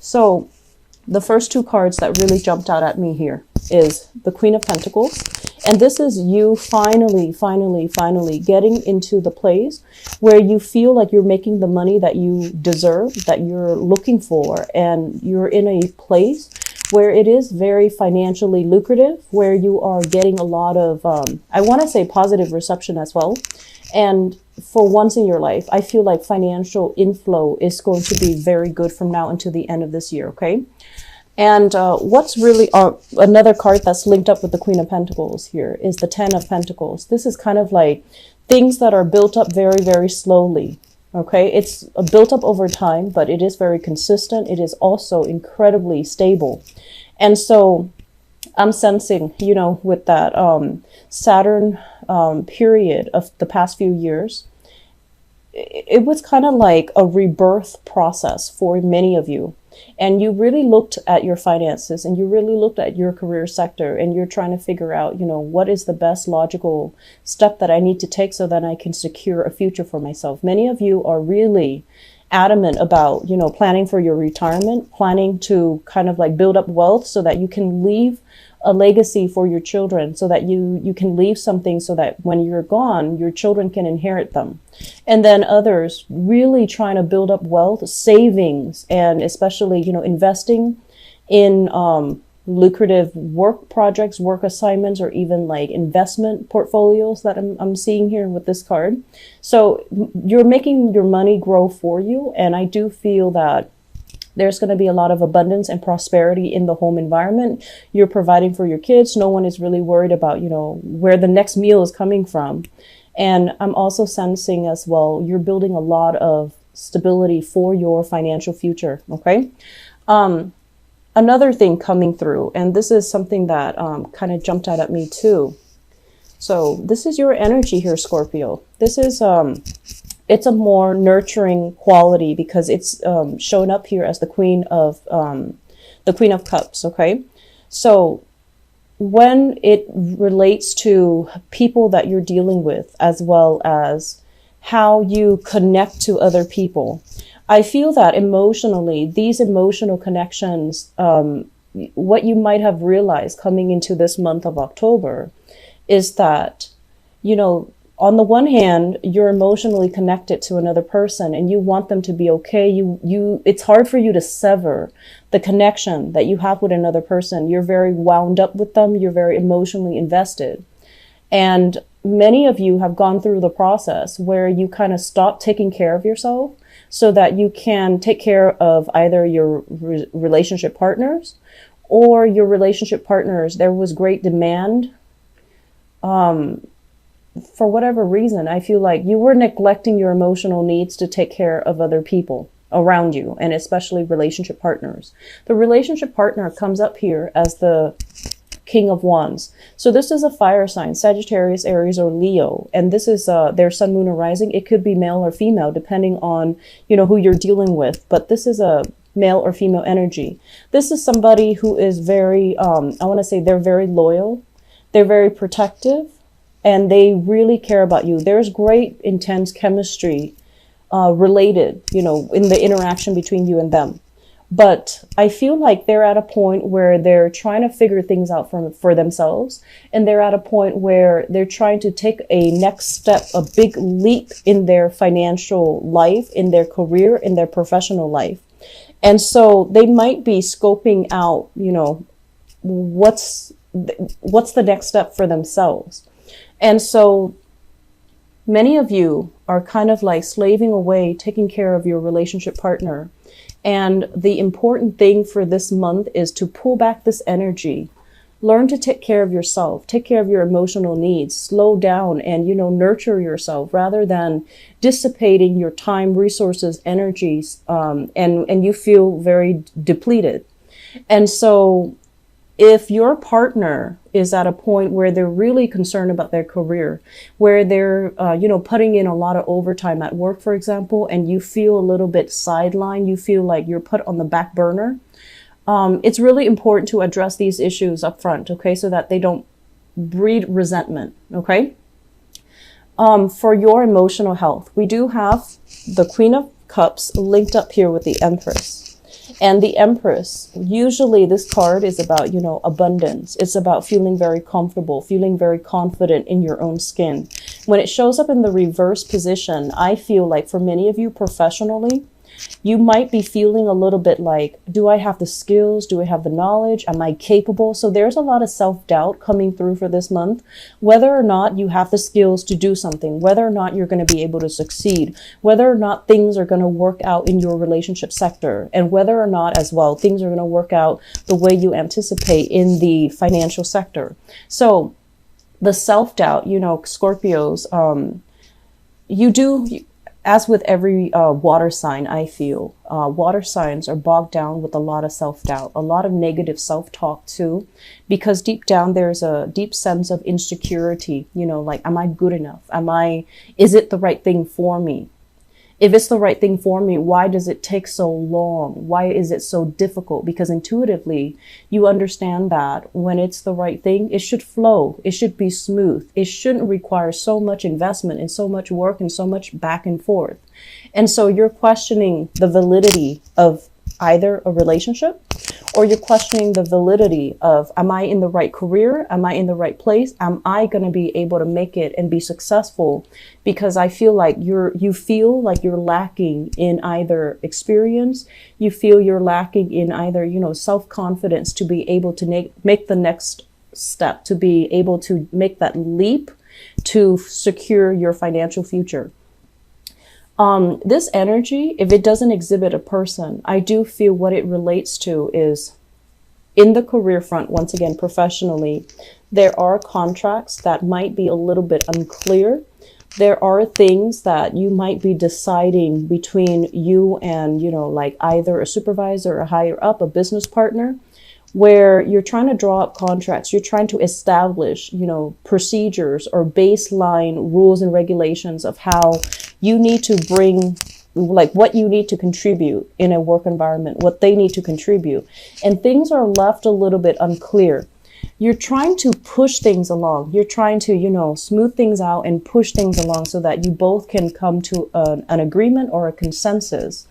So the first two cards that really jumped out at me here is the Queen of Pentacles. And this is you finally getting into the place where you feel like you're making the money that you deserve, that you're looking for. And you're in a place where it is very financially lucrative, where you are getting a lot of, I want to say positive reception as well. And for once in your life, I feel like financial inflow is going to be very good from now until the end of this year, okay? And what's really another card that's linked up with the Queen of Pentacles here is the Ten of Pentacles. This is kind of like things that are built up very slowly, okay? It's built up over time, but it is very consistent. It is also incredibly stable. And so I'm sensing, you know, with that Saturn period of the past few years, it was kind of like a rebirth process for many of you. And you really looked at your finances and you really looked at your career sector and you're trying to figure out, you know, what is the best logical step that I need to take so that I can secure a future for myself. Many of you are really adamant about, you know, planning for your retirement, planning to kind of like build up wealth so that you can leave a legacy for your children, so that you can leave something so that when you're gone, your children can inherit them. And then others really trying to build up wealth, savings, and especially, you know, investing in lucrative work projects, work assignments, or even like investment portfolios that I'm seeing here with this card. So you're making your money grow for you. And I do feel that there's going to be a lot of abundance and prosperity in the home environment. You're providing for your kids. No one is really worried about, you know, where the next meal is coming from. And I'm also sensing as well, you're building a lot of stability for your financial future. Okay. Another thing coming through, and this is something that kind of jumped out at me too. So this is your energy here, Scorpio. This is, it's a more nurturing quality because it's shown up here as the Queen of Cups. Okay. So when it relates to people that you're dealing with, as well as how you connect to other people, I feel that emotionally, these emotional connections, what you might have realized coming into this month of October is that, you know, on the one hand, you're emotionally connected to another person and you want them to be okay. It's hard for you to sever the connection that you have with another person. You're very wound up with them. You're very emotionally invested. And many of you have gone through the process where you kind of stop taking care of yourself so that you can take care of either your relationship partners or your relationship partners. There was great demand. For whatever reason, I feel like you were neglecting your emotional needs to take care of other people around you, and especially relationship partners. The relationship partner comes up here as the King of Wands. So this is a fire sign, Sagittarius, Aries, or Leo. And this is their sun, moon, or rising. It could be male or female, depending on, you know, who you're dealing with. But this is a male or female energy. This is somebody who is very, I want to say they're very loyal. They're very protective. And they really care about you. There's great, intense chemistry related, you know, in the interaction between you and them. But I feel like they're at a point where they're trying to figure things out for themselves. And they're at a point where they're trying to take a next step, a big leap in their financial life, in their career, in their professional life. And so they might be scoping out, you know, what's the next step for themselves. And so many of you are kind of like slaving away, taking care of your relationship partner. And the important thing for this month is to pull back this energy, learn to take care of yourself, take care of your emotional needs, slow down and, you know, nurture yourself rather than dissipating your time, resources, energies, and you feel very depleted. And so if your partner is at a point where they're really concerned about their career, where they're, you know, putting in a lot of overtime at work, for example, and you feel a little bit sidelined, you feel like you're put on the back burner, it's really important to address these issues up front, okay, so that they don't breed resentment, okay? For your emotional health, we do have the Queen of Cups linked up here with the Empress. And the Empress, usually this card is about, you know, abundance. It's about feeling very comfortable, feeling very confident in your own skin. When it shows up in the reverse position, I feel like for many of you professionally, you might be feeling a little bit like, do I have the skills? Do I have the knowledge? Am I capable? So there's a lot of self-doubt coming through for this month, whether or not you have the skills to do something, whether or not you're going to be able to succeed, whether or not things are going to work out in your relationship sector, and whether or not as well, things are going to work out the way you anticipate in the financial sector. So the self-doubt, you know, Scorpios, as with every water sign, I feel water signs are bogged down with a lot of self-doubt, a lot of negative self-talk too, because deep down there's a deep sense of insecurity, you know, like, am I good enough? Is it the right thing for me? If it's the right thing for me, why does it take so long? Why is it so difficult? Because intuitively, you understand that when it's the right thing, it should flow. It should be smooth. It shouldn't require so much investment and so much work and so much back and forth. And so you're questioning the validity of either a relationship, or you're questioning the validity of, am I in the right career? Am I in the right place? Am I going to be able to make it and be successful? Because I feel like you feel like you're lacking in either experience, you feel you're lacking in either, you know, self-confidence to be able to make the next step, to be able to make that leap to secure your financial future. This energy, if it doesn't exhibit a person, I do feel what it relates to is in the career front, once again, professionally, there are contracts that might be a little bit unclear. There are things that you might be deciding between you and, you know, like either a supervisor or higher up, a business partner, where you're trying to draw up contracts, you're trying to establish, you know, procedures or baseline rules and regulations of how you need to bring, like what you need to contribute in a work environment, what they need to contribute. And things are left a little bit unclear. You're trying to push things along. You're trying to, you know, smooth things out and push things along so that you both can come to an agreement or a consensus.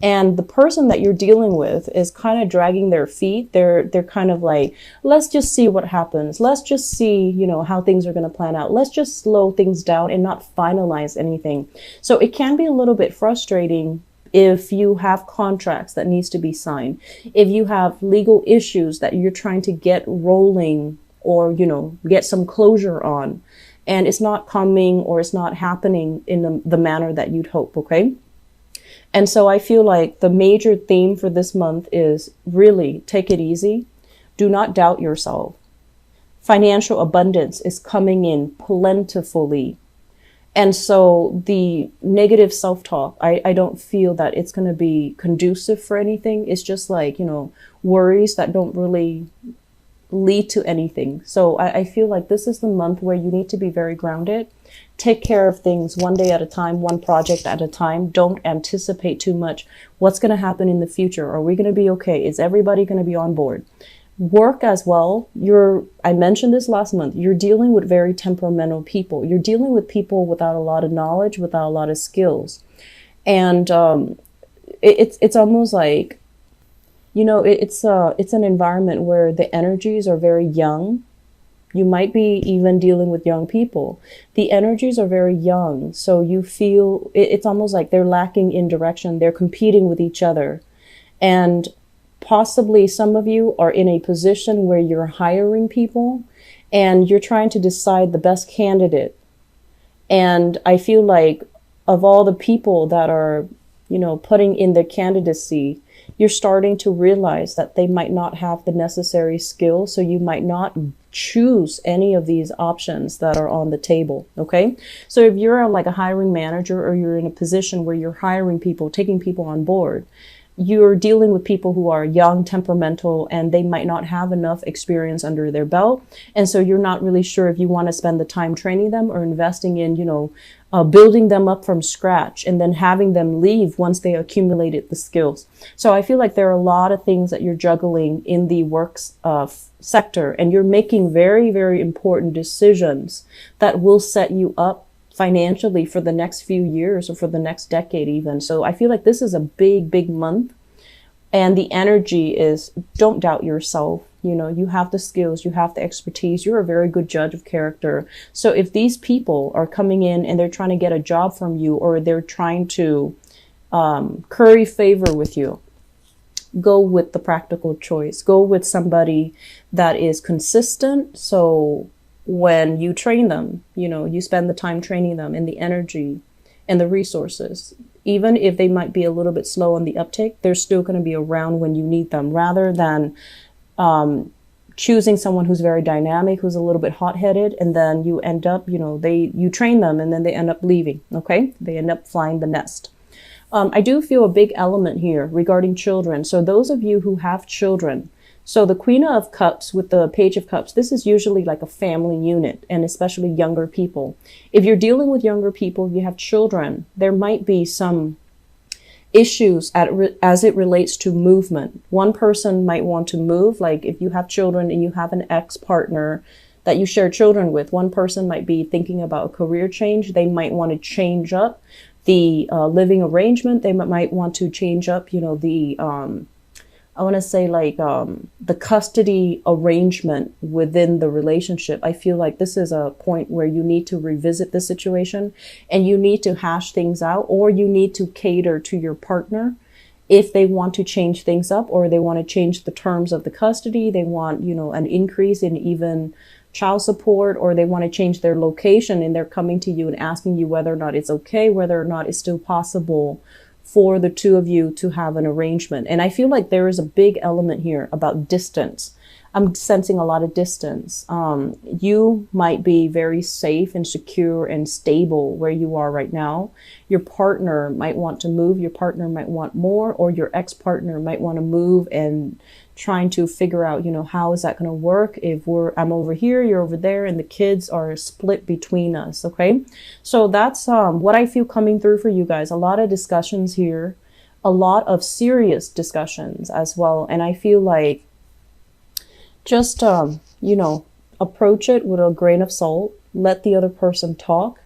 And the person that you're dealing with is kind of dragging their feet. They're kind of like, let's just see what happens. Let's just see, you know, how things are going to plan out. Let's just slow things down and not finalize anything. So it can be a little bit frustrating if you have contracts that needs to be signed, if you have legal issues that you're trying to get rolling or, you know, get some closure on, and it's not coming or it's not happening in the manner that you'd hope, okay? And so I feel like the major theme for this month is really take it easy. Do not doubt yourself. Financial abundance is coming in plentifully. And so the negative self-talk, I don't feel that it's going to be conducive for anything. It's just like, you know, worries that don't really lead to anything. So I feel like this is the month where you need to be very grounded. Take care of things one day at a time, one project at a time. Don't anticipate too much. What's going to happen in the future? Are we going to be okay? Is everybody going to be on board? Work as well. I mentioned this last month. You're dealing with very temperamental people. You're dealing with people without a lot of knowledge, without a lot of skills. And it's almost like, you know, it's an environment where the energies are very young. You might be even dealing with young people. The energies are very young. So you feel it's almost like they're lacking in direction. They're competing with each other. And possibly some of you are in a position where you're hiring people and you're trying to decide the best candidate. And I feel like of all the people that are, you know, putting in their candidacy, you're starting to realize that they might not have the necessary skills. So you might not choose any of these options that are on the table. Okay. So if you're like a hiring manager or you're in a position where you're hiring people, taking people on board, you're dealing with people who are young, temperamental, and they might not have enough experience under their belt. And so you're not really sure if you want to spend the time training them or investing in, you know, building them up from scratch and then having them leave once they accumulated the skills. So I feel like there are a lot of things that you're juggling in the works sector, and you're making very, very important decisions that will set you up financially for the next few years or for the next decade even. So I feel like this is a big, big month. And the energy is, don't doubt yourself. You know, you have the skills, you have the expertise, you're a very good judge of character. So if these people are coming in and they're trying to get a job from you, or they're trying to curry favor with you, go with the practical choice. Go with somebody that is consistent. So when you train them, you know, you spend the time training them and the energy and the resources. Even if they might be a little bit slow on the uptake, they're still going to be around when you need them, rather than choosing someone who's very dynamic, who's a little bit hot-headed, and then you end up, you know, you train them and then they end up leaving. Okay, they end up flying the nest. I do feel a big element here regarding children. So those of you who have children, so the Queen of Cups with the Page of Cups, this is usually like a family unit, and especially younger people. If you're dealing with younger people, you have children, there might be some issues as it relates to movement. One person might want to move, like if you have children and you have an ex-partner that you share children with, one person might be thinking about a career change. They might want to change up the living arrangement. They might want to change up, you know, the I want to say like the custody arrangement within the relationship. I feel like this is a point where you need to revisit the situation and you need to hash things out, or you need to cater to your partner if they want to change things up, or they want to change the terms of the custody. They want, you know, an increase in even child support, or they want to change their location and they're coming to you and asking you whether or not it's okay, whether or not it's still possible for the two of you to have an arrangement. And I feel like there is a big element here about distance. I'm sensing a lot of distance. You might be very safe and secure and stable where you are right now. Your partner might want to move. Your partner might want more, or your ex-partner might want to move and trying to figure out, you know, how is that going to work if I'm over here, you're over there, and the kids are split between us. Okay. So that's what I feel coming through for you guys. A lot of discussions here, a lot of serious discussions as well. And I feel like just, you know, approach it with a grain of salt. Let the other person talk.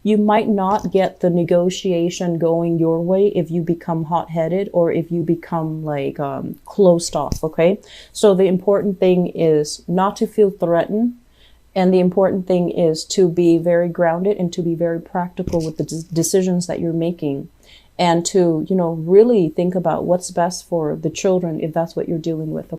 You might not get the negotiation going your way if you become hot-headed, or if you become like closed off. Okay. So the important thing is not to feel threatened. And the important thing is to be very grounded and to be very practical with the decisions that you're making. And to, you know, really think about what's best for the children if that's what you're dealing with.